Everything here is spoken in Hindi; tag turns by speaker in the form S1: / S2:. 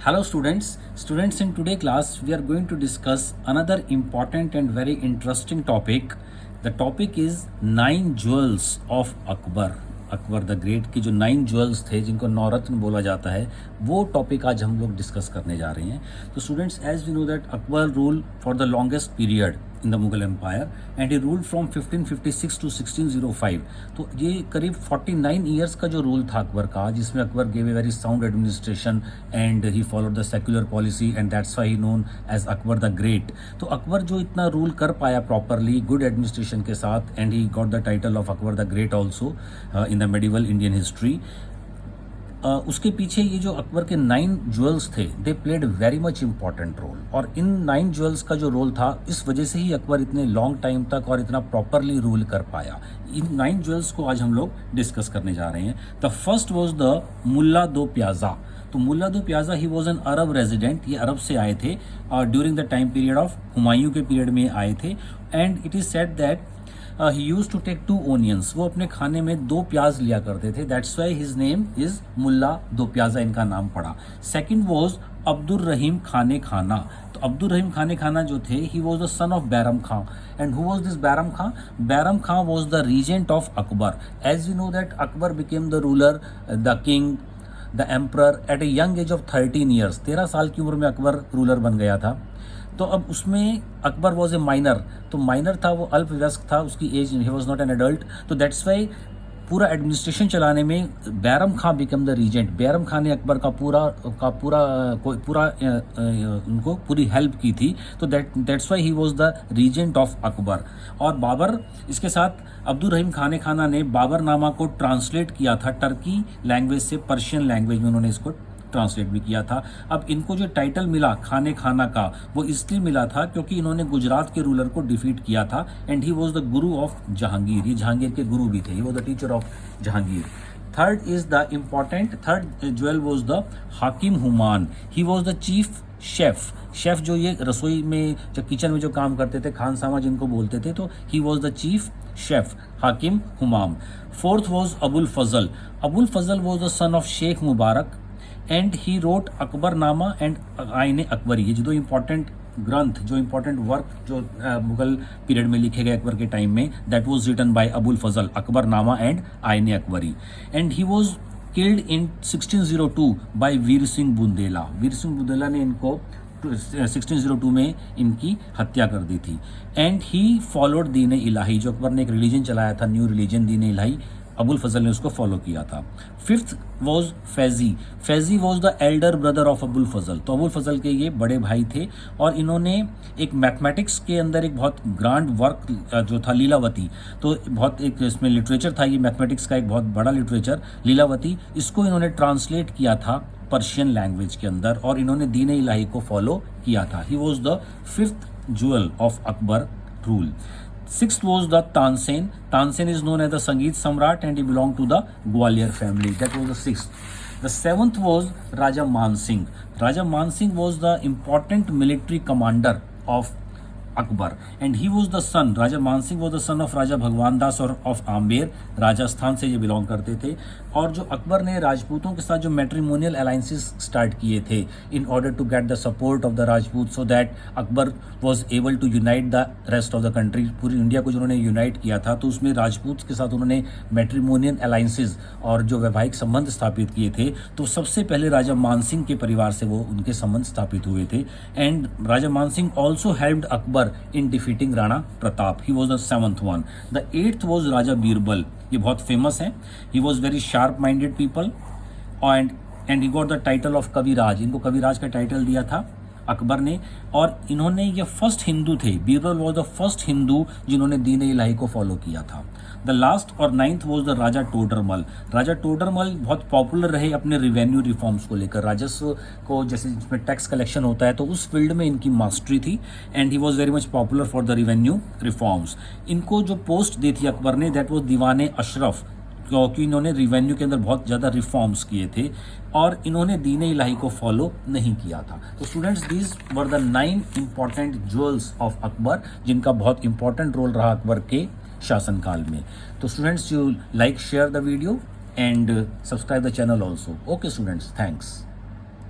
S1: Hello students in today class we are going to discuss another important and very interesting topic. The topic is 9 jewels of Akbar the great की जो 9 ज्वेल्स थे जिनको नौरत्न बोला जाता है वो टॉपिक आज हम लोग डिस्कस करने जा रहे हैं. तो students, as we know that Akbar rule for the longest period in the Mughal empire and he ruled from 1556 to 1605. तो ये करीब 49 ईयर्स का जो रूल था अकबर का, जिसमें Akbar gave a very sound administration and he followed the secular policy and that's why he known as Akbar the great. तो अकबर जो इतना रूल कर पाया प्रॉपरली गुड एडमिनिस्ट्रेशन के साथ, and he got the title of Akbar the great also in the medieval Indian history. उसके पीछे ये जो अकबर के 9 ज्वेल्स थे they played very much important role. और इन 9 ज्वेल्स का जो रोल था इस वजह से ही अकबर इतने लॉन्ग टाइम तक और इतना प्रॉपरली रूल कर पाया. इन 9 ज्वेल्स को आज हम लोग डिस्कस करने जा रहे हैं. The first was the Mulla Do Pyaza. तो Mulla Do Pyaza he was an Arab resident. ये अरब से आए थे और during the time period of Humayun के पीरियड में आए थे. And it is said that he used to take 2 onions. वो अपने खाने में 2 प्याज लिया करते थे. That's why his name is Mulla Do Pyaza, इनका नाम पड़ा. सेकंड वॉज अब्दुल रहीम खाने खाना. तो अब्दुल रहीम खाने खाना जो थे he was the son of Bairam Khan. And who was this Bairam Khan? Bairam Khan was the regent of Akbar. As we know that Akbar became the ruler, the king, the emperor at a young age of 13 years. 13 साल की उम्र में अकबर रूलर बन गया था. तो अब उसमें अकबर वॉज ए माइनर. तो माइनर था, वो अल्पवयस्क था, उसकी age he was not an adult. तो दैट्स वाई पूरा एडमिनिस्ट्रेशन चलाने में Bairam Khan become the regent. Bairam Khan ने अकबर का पूरा उनको पूरी हेल्प की थी. तो that's why he was the regent of Akbar. और बाबर, इसके साथ अब्दुल रहीम खाने खाना ने बाबरनामा को ट्रांसलेट किया था टर्की लैंग्वेज से पर्शियन लैंग्वेज में उन्होंने इसको ट्रांसलेट भी किया था. अब इनको जो टाइटल मिला खाने खाना का वो इसलिए मिला था क्योंकि इन्होंने गुजरात के रूलर को डिफीट किया था. And he was the guru of Jahangir. ये जहांगीर के गुरु भी थे. He was the teacher of Jahangir. Third is the important third jewel was the Hakim Human. He was the chief chef जो ये रसोई में जो किचन में जो काम करते थे, खानसामा जिनको बोलते थे. तो he was the chief chef Hakim Humam. Fourth was Abul Fazl. Abul Fazl was the son of Sheikh Mubarak and he wrote Akbarnama and Aine Akbari. ये जो 2 इंपॉर्टेंट ग्रंथ, जो इंपॉर्टेंट वर्क जो मुगल पीरियड में लिखे गए अकबर के टाइम में, that was written by Abul Fazl, Akbarnama and Aine Akbari. And he was killed in 1602 by Veer Singh Bundela. Veer Singh Bundela ने इनको 1602 में इनकी हत्या कर दी थी. एंड ही फॉलोड दीन इलाही. जो अकबर ने एक रिलीजन चलाया था, न्यू रिलीजन दीन इलाही, अबुल फजल ने उसको फॉलो किया था. Fifth was Faizi. Faizi was the elder brother of Abul Fazl. तो अबुल फजल के ये बड़े भाई थे और इन्होंने एक मैथमेटिक्स के अंदर एक बहुत ग्रांड वर्क जो था लीलावती, तो बहुत एक इसमें लिटरेचर था, ये मैथमेटिक्स का एक बहुत बड़ा लिटरेचर लीलावती, इसको इन्होंने ट्रांसलेट किया था पर्शियन लैंग्वेज के अंदर और इन्होंने दीन इलाही को फॉलो किया था. ही was the 5th jewel of Akbar rule. Sixth was the Tansen. Tansen is known as the Sangeet Samrat and he belonged to the Gwalior family. That was the 6th. The 7th was Raja Man Singh. Raja Man Singh was the important military commander of Akbar and he was the son. Raja Man Singh was the son of Raja Bhagwan Das और ऑफ आम्बेर. राजस्थान से ये बिलोंग करते थे. और जो अकबर ने राजपूतों के साथ जो मैट्रिमोनियल अलायंसेस स्टार्ट किए थे in order to get the support of the Rajput, so that Akbar was able to unite the rest of the country. पूरी इंडिया को जो उन्होंने यूनाइट किया था, तो उसमें राजपूत के साथ उन्होंने मैट्रिमोनियल अलायंसेस और जो वैवाहिक संबंध स्थापित किए थे. तो सबसे पहले राजा मान सिंह के परिवार से वो उनके संबंध स्थापित हुए थे. And Raja Man Singh also helped Akbar in defeating Rana Pratap. He was the 7th one. The 8th was Raja Birbal. ये बहुत फेमस है. He was very sharp-minded people and he got the title of कविराज. इनको कविराज का टाइटल दिया था अकबर ने. और इन्होंने ये फर्स्ट हिंदू थे. Birbal was the first Hindu जिन्होंने दीन इलाही को फॉलो किया था. द लास्ट और 9th वॉज द राजा टोडरमल. राजा टोडरमल बहुत पॉपुलर रहे अपने रिवेन्यू रिफॉर्म्स को लेकर. राजस्व को जैसे जिसमें टैक्स कलेक्शन होता है, तो उस फील्ड में इनकी मास्टरी थी. And he was very much popular for the revenue reforms. इनको जो पोस्ट दी थी अकबर ने, दैट वॉज दीवाने अशरफ, क्योंकि इन्होंने रिवेन्यू के अंदर बहुत ज़्यादा रिफॉर्म्स किए थे और इन्होंने दीन इलाही को फॉलो नहीं किया था. तो students, these were the 9 important jewels of Akbar, जिनका बहुत इंपॉर्टेंट रोल रहा अकबर के शासनकाल में. तो students, you like share the video and subscribe the channel also. Okay students, thanks.